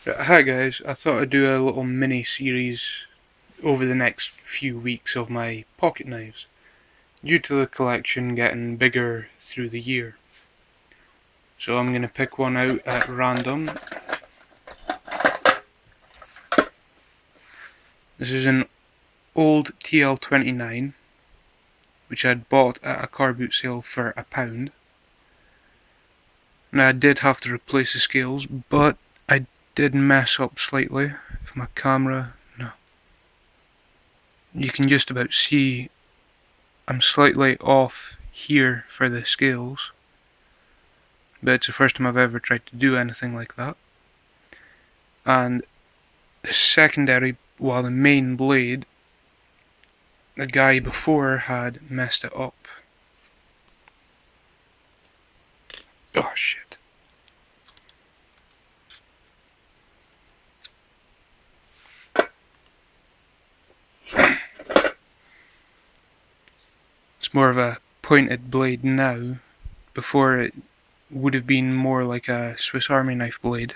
Hi guys, I thought I'd do a little mini series over the next few weeks of my pocket knives, due to the collection getting bigger through the year. So I'm going to pick one out at random. This is an old TL29, which I'd bought at a car boot sale for £1. Now I did have to replace the scales, but I did mess up slightly. If my camera, no. You can just about see I'm slightly off here for the scales, but it's the first time I've ever tried to do anything like that. And the secondary, while the main blade, the guy before had messed it up. Oh shit. It's more of a pointed blade now. Before it would have been more like a Swiss Army knife blade.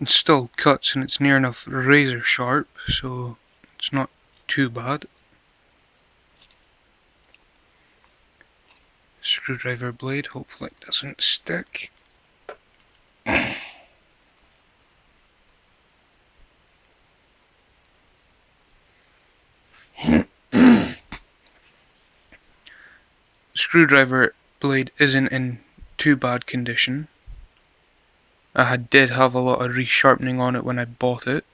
It still cuts and it's near enough razor sharp, so it's not too bad. Screwdriver blade, hopefully it doesn't stick. Screwdriver blade isn't in too bad condition. I did have a lot of resharpening on it when I bought it.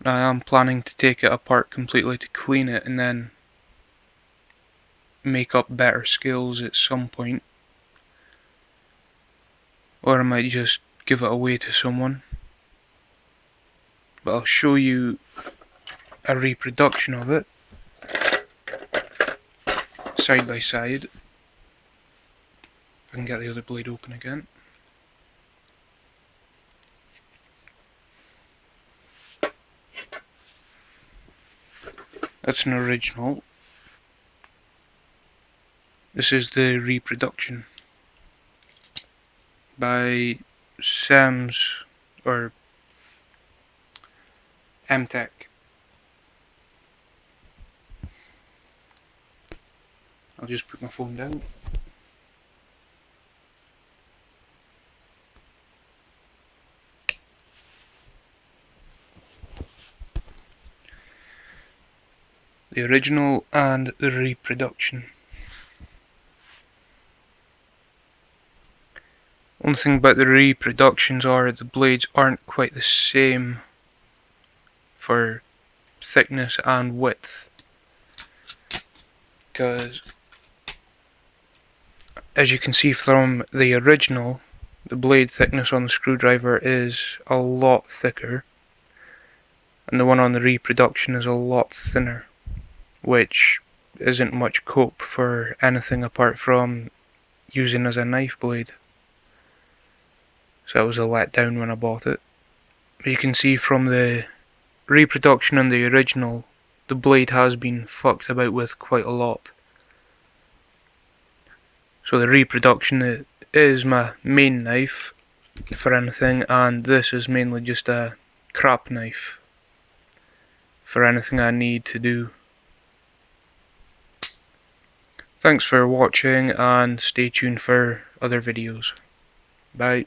I am planning to take it apart completely to clean it and then make up better scales at some point. Or I might just give it away to someone. But I'll show you a reproduction of it, side by side. If I can get the other blade open again. That's an original. This is the reproduction by Sam's or MTech. I'll just put my phone down. The original and the reproduction. One thing about the reproductions are the blades aren't quite the same for thickness and width, because as you can see from the original, the blade thickness on the screwdriver is a lot thicker and the one on the reproduction is a lot thinner, which isn't much cope for anything apart from using as a knife blade. So that was a letdown when I bought it. But you can see from the reproduction and the original, the blade has been fucked about with quite a lot. So the reproduction is my main knife for anything, and this is mainly just a crap knife for anything I need to do. Thanks for watching and stay tuned for other videos. Bye.